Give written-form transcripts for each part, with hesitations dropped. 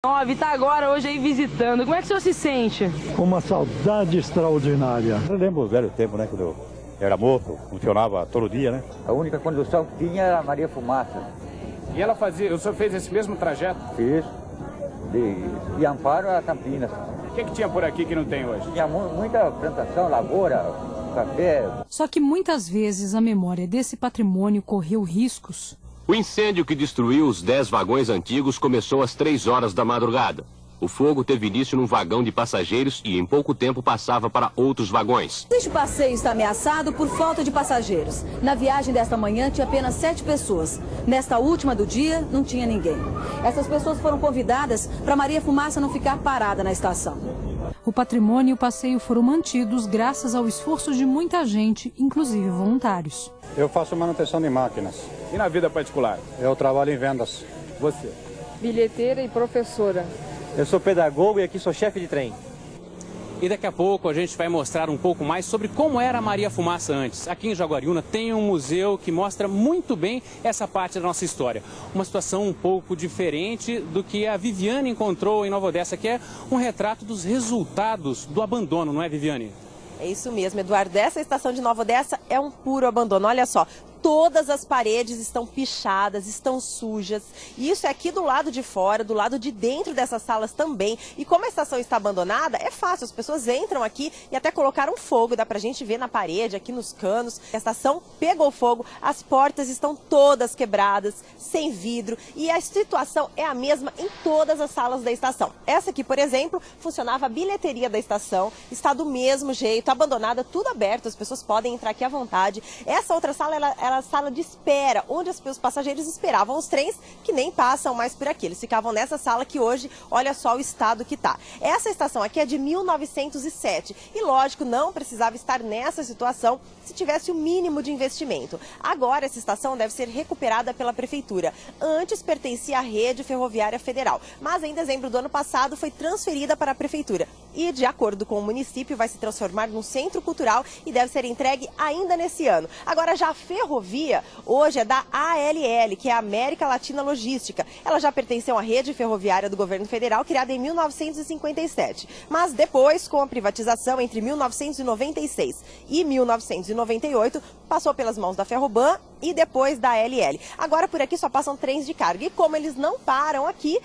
Tá agora hoje aí visitando. Como é que o senhor se sente? Uma saudade extraordinária. Eu lembro o velho tempo, né? Quando eu era moço, funcionava todo dia, né? A única condução que tinha era a Maria Fumaça. E ela fazia, o senhor fez esse mesmo trajeto? Fiz. De Amparo a Campinas. O que tinha por aqui que não tem hoje? Tinha muita plantação, lavoura, café. Só que muitas vezes a memória desse patrimônio correu riscos. O incêndio que destruiu os 10 vagões antigos começou às 3 horas da madrugada. O fogo teve início num vagão de passageiros e em pouco tempo passava para outros vagões. Este passeio está ameaçado por falta de passageiros. Na viagem desta manhã tinha apenas 7 pessoas. Nesta última do dia, não tinha ninguém. Essas pessoas foram convidadas para Maria Fumaça não ficar parada na estação. O patrimônio e o passeio foram mantidos graças ao esforço de muita gente, inclusive voluntários. Eu faço manutenção de máquinas. E na vida particular? Eu trabalho em vendas. Você? Bilheteira e professora. Eu sou pedagogo e aqui sou chefe de trem. E daqui a pouco a gente vai mostrar um pouco mais sobre como era a Maria Fumaça antes. Aqui em Jaguariúna tem um museu que mostra muito bem essa parte da nossa história. Uma situação um pouco diferente do que a Viviane encontrou em Nova Odessa, que é um retrato dos resultados do abandono, não é, Viviane? É isso mesmo, Eduardo. Essa estação de Nova Odessa é um puro abandono. Olha só. Todas as paredes estão pichadas, estão sujas. E isso é aqui do lado de fora, do lado de dentro dessas salas também. E como a estação está abandonada, é fácil. As pessoas entram aqui e até colocaram fogo. Dá pra gente ver na parede, aqui nos canos. A estação pegou fogo, as portas estão todas quebradas, sem vidro. E a situação é a mesma em todas as salas da estação. Essa aqui, por exemplo, funcionava a bilheteria da estação. Está do mesmo jeito, abandonada, tudo aberto. As pessoas podem entrar aqui à vontade. Essa outra sala, ela a sala de espera, onde os passageiros esperavam os trens que nem passam mais por aqui. Eles ficavam nessa sala que hoje, olha só o estado que está. Essa estação aqui é de 1907 e, lógico, não precisava estar nessa situação se tivesse o mínimo de investimento. Agora, essa estação deve ser recuperada pela prefeitura. Antes pertencia à rede ferroviária federal, mas em dezembro do ano passado foi transferida para a prefeitura. E, de acordo com o município, vai se transformar num centro cultural e deve ser entregue ainda nesse ano. Agora, já a ferrovia, hoje é da ALL, que é a América Latina Logística. Ela já pertenceu à rede ferroviária do governo federal, criada em 1957. Mas depois, com a privatização entre 1996 e 1998, passou pelas mãos da Ferroban e depois da ALL. Agora, por aqui só passam trens de carga. E como eles não param aqui,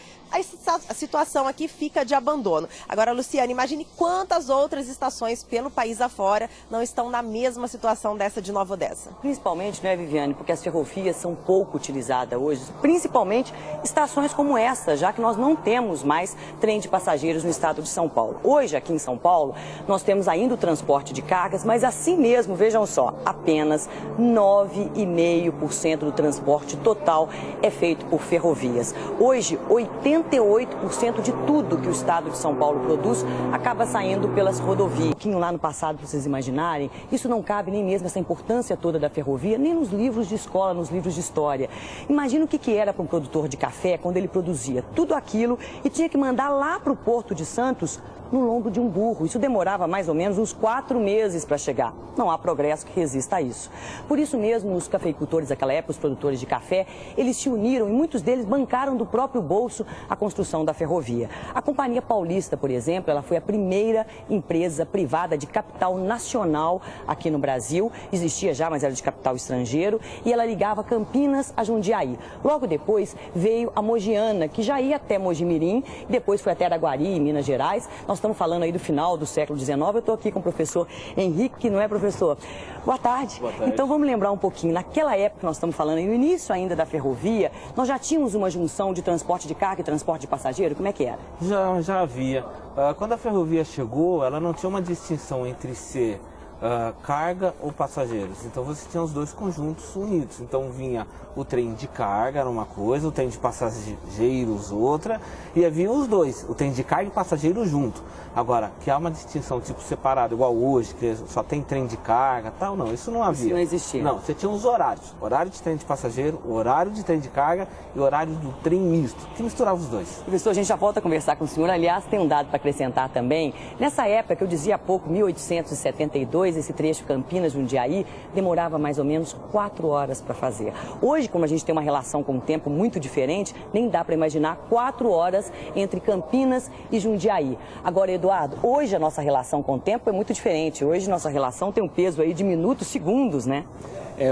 a situação aqui fica de abandono. Agora, Luciane, imagine quantas outras estações pelo país afora não estão na mesma situação dessa de Nova Odessa. Principalmente, né, Viviane, porque as ferrovias são pouco utilizadas hoje, principalmente estações como essa, já que nós não temos mais trem de passageiros no estado de São Paulo. Hoje, aqui em São Paulo, nós temos ainda o transporte de cargas, mas assim mesmo, vejam só, apenas 9,5% do transporte total é feito por ferrovias. Hoje, 88% de tudo que o estado de São Paulo produz acaba saindo pelas rodovias. Um pouquinho lá no passado, para vocês imaginarem, isso não cabe nem mesmo essa importância toda da ferrovia, nem nos livros de escola, nos livros de história. Imagina o que era para um produtor de café quando ele produzia tudo aquilo e tinha que mandar lá para o Porto de Santos no lombo de um burro. Isso demorava mais ou menos uns 4 meses para chegar. Não há progresso que resista a isso. Por isso mesmo, os cafeicultores daquela época, os produtores de café, eles se uniram e muitos deles bancaram do próprio bolso a construção da ferrovia. A Companhia Paulista, por exemplo, ela foi a primeira empresa privada de capital nacional aqui no Brasil. Existia já, mas era de capital estrangeiro, e ela ligava Campinas a Jundiaí. Logo depois veio a Mogiana, que já ia até Mojimirim, depois foi até Araguari, em Minas Gerais. Nós estamos falando aí do final do século XIX. Eu estou aqui com o professor Henrique, que não é professor. Boa tarde. Boa tarde. Então vamos lembrar um pouquinho. Naquela época que nós estamos falando, no início ainda da ferrovia, nós já tínhamos uma junção de transporte de carga e transporte de passageiro? Como é que era? Já havia. Quando a ferrovia chegou, ela não tinha uma distinção entre ser carga ou passageiros. Então você tinha os dois conjuntos unidos. Então vinha o trem de carga, era uma coisa, o trem de passageiros outra, e havia os dois, o trem de carga e passageiro junto. Agora, que há uma distinção tipo separada, igual hoje, que só tem trem de carga, tal, não, isso não havia. Isso não existia. Não, você tinha os horários, horário de trem de passageiro, horário de trem de carga e horário do trem misto, que misturava os dois. Professor, a gente já volta a conversar com o senhor. Aliás, tem um dado para acrescentar também. Nessa época, que eu dizia há pouco, 1872, depois, esse trecho Campinas-Jundiaí demorava mais ou menos 4 horas para fazer. Hoje, como a gente tem uma relação com o tempo muito diferente, nem dá para imaginar 4 horas entre Campinas e Jundiaí. Agora, Eduardo, hoje a nossa relação com o tempo é muito diferente. Hoje nossa relação tem um peso aí de minutos, segundos, né?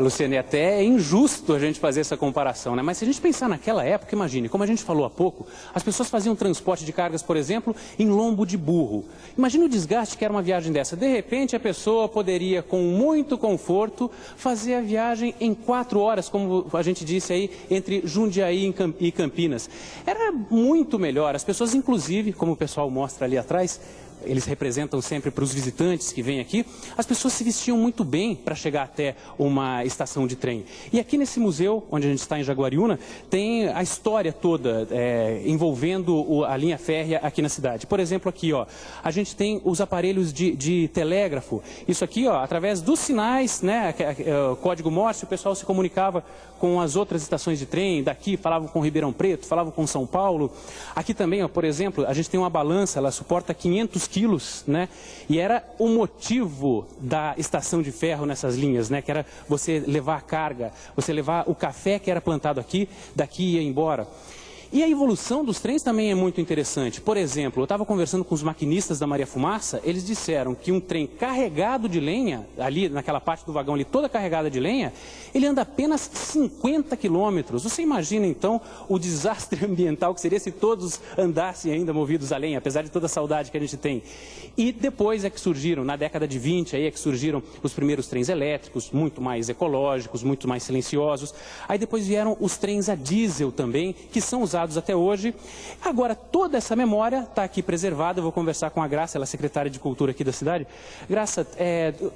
Luciane, até é injusto a gente fazer essa comparação, né? Mas se a gente pensar naquela época, imagine, como a gente falou há pouco, as pessoas faziam transporte de cargas, por exemplo, em lombo de burro. Imagine o desgaste que era uma viagem dessa. De repente, a pessoa poderia, com muito conforto, fazer a viagem em 4 horas, como a gente disse aí, entre Jundiaí e Campinas. Era muito melhor. As pessoas, inclusive, como o pessoal mostra ali atrás, eles representam sempre para os visitantes que vêm aqui, as pessoas se vestiam muito bem para chegar até uma estação de trem. E aqui nesse museu, onde a gente está em Jaguariúna, tem a história toda envolvendo a linha férrea aqui na cidade. Por exemplo, aqui, ó, a gente tem os aparelhos de telégrafo. Isso aqui, ó, através dos sinais, né, código Morse, o pessoal se comunicava com as outras estações de trem. Daqui falavam com Ribeirão Preto, falavam com São Paulo. Aqui também, ó, por exemplo, a gente tem uma balança, ela suporta 500 quilos, né? E era o motivo da estação de ferro nessas linhas, né? Que era você levar a carga, você levar o café que era plantado aqui, daqui ia embora. E a evolução dos trens também é muito interessante. Por exemplo, eu estava conversando com os maquinistas da Maria Fumaça, eles disseram que um trem carregado de lenha, ali naquela parte do vagão ali, toda carregada de lenha, ele anda apenas 50 quilômetros. Você imagina, então, o desastre ambiental que seria se todos andassem ainda movidos a lenha, apesar de toda a saudade que a gente tem. E depois é que surgiram, na década de 20, aí é que surgiram os primeiros trens elétricos, muito mais ecológicos, muito mais silenciosos. Aí depois vieram os trens a diesel também, que são usados até hoje. Agora, toda essa memória está aqui preservada. Eu vou conversar com a Graça, ela é secretária de Cultura aqui da cidade. Graça,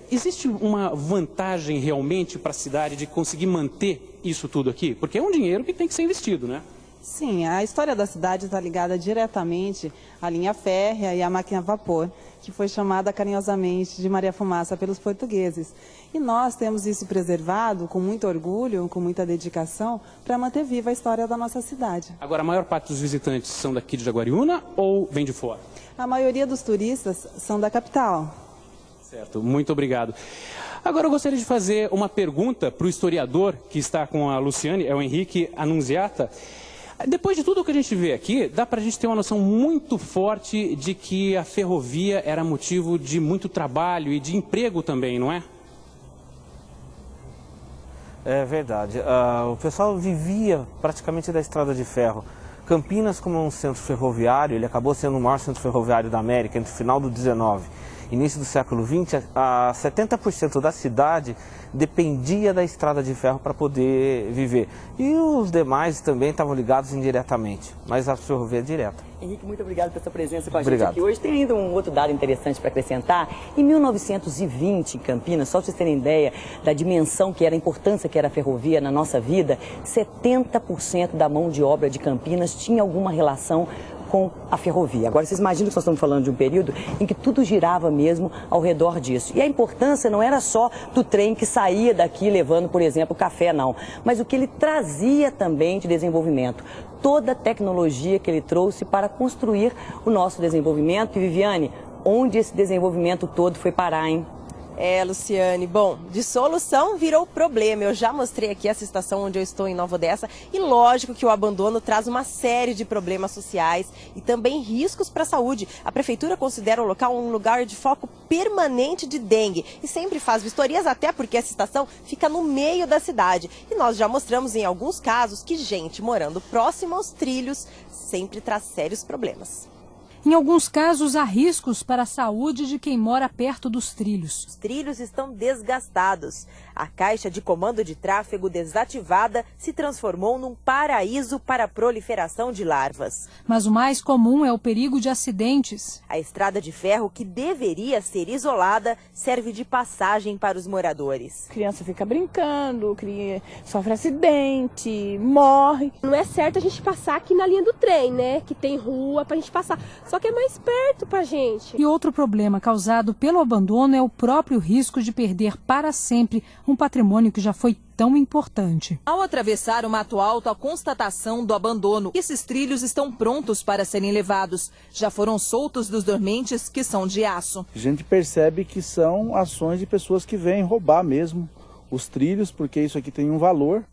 existe uma vantagem realmente para a cidade de conseguir manter isso tudo aqui? Porque é um dinheiro que tem que ser investido, né? Sim, a história da cidade está ligada diretamente à linha férrea e à máquina a vapor, que foi chamada carinhosamente de Maria Fumaça pelos portugueses. E nós temos isso preservado com muito orgulho, com muita dedicação, para manter viva a história da nossa cidade. Agora, a maior parte dos visitantes são daqui de Jaguariúna ou vem de fora? A maioria dos turistas são da capital. Certo, muito obrigado. Agora eu gostaria de fazer uma pergunta para o historiador que está com a Luciane, é o Henrique Annunziata. Depois de tudo o que a gente vê aqui, dá para a gente ter uma noção muito forte de que a ferrovia era motivo de muito trabalho e de emprego também, não é? É verdade. O pessoal vivia praticamente da estrada de ferro. Campinas, como é um centro ferroviário, ele acabou sendo o maior centro ferroviário da América entre o final do 19 e início do século 20, 70% da cidade dependia da estrada de ferro para poder viver. E os demais também estavam ligados indiretamente, mas a ferrovia é direta. Henrique, muito obrigado pela sua presença com a Obrigado. gente aqui hoje. Tem ainda um outro dado interessante para acrescentar. Em 1920, em Campinas, só para vocês terem ideia da dimensão que era, a importância que era a ferrovia na nossa vida, 70% da mão de obra de Campinas tinha alguma relação com a ferrovia. Agora, vocês imaginam que nós estamos falando de um período em que tudo girava mesmo ao redor disso. E a importância não era só do trem que saía daqui levando, por exemplo, café, não. Mas o que ele trazia também de desenvolvimento. Toda a tecnologia que ele trouxe para construir o nosso desenvolvimento. E, Viviane, onde esse desenvolvimento todo foi parar, hein? Luciane, bom, de solução virou problema. Eu já mostrei aqui essa estação onde eu estou em Nova Odessa e lógico que o abandono traz uma série de problemas sociais e também riscos para a saúde. A prefeitura considera o local um lugar de foco permanente de dengue e sempre faz vistorias, até porque essa estação fica no meio da cidade. E nós já mostramos em alguns casos que gente morando próximo aos trilhos sempre traz sérios problemas. Em alguns casos, há riscos para a saúde de quem mora perto dos trilhos. Os trilhos estão desgastados. A caixa de comando de tráfego desativada se transformou num paraíso para a proliferação de larvas. Mas o mais comum é o perigo de acidentes. A estrada de ferro, que deveria ser isolada, serve de passagem para os moradores. A criança fica brincando, sofre acidente, morre. Não é certo a gente passar aqui na linha do trem, né? Que tem rua pra gente passar. Só que é mais perto pra gente. E outro problema causado pelo abandono é o próprio risco de perder para sempre um patrimônio que já foi tão importante. Ao atravessar o Mato Alto, a constatação do abandono. Esses trilhos estão prontos para serem levados. Já foram soltos dos dormentes, que são de aço. A gente percebe que são ações de pessoas que vêm roubar mesmo os trilhos, porque isso aqui tem um valor.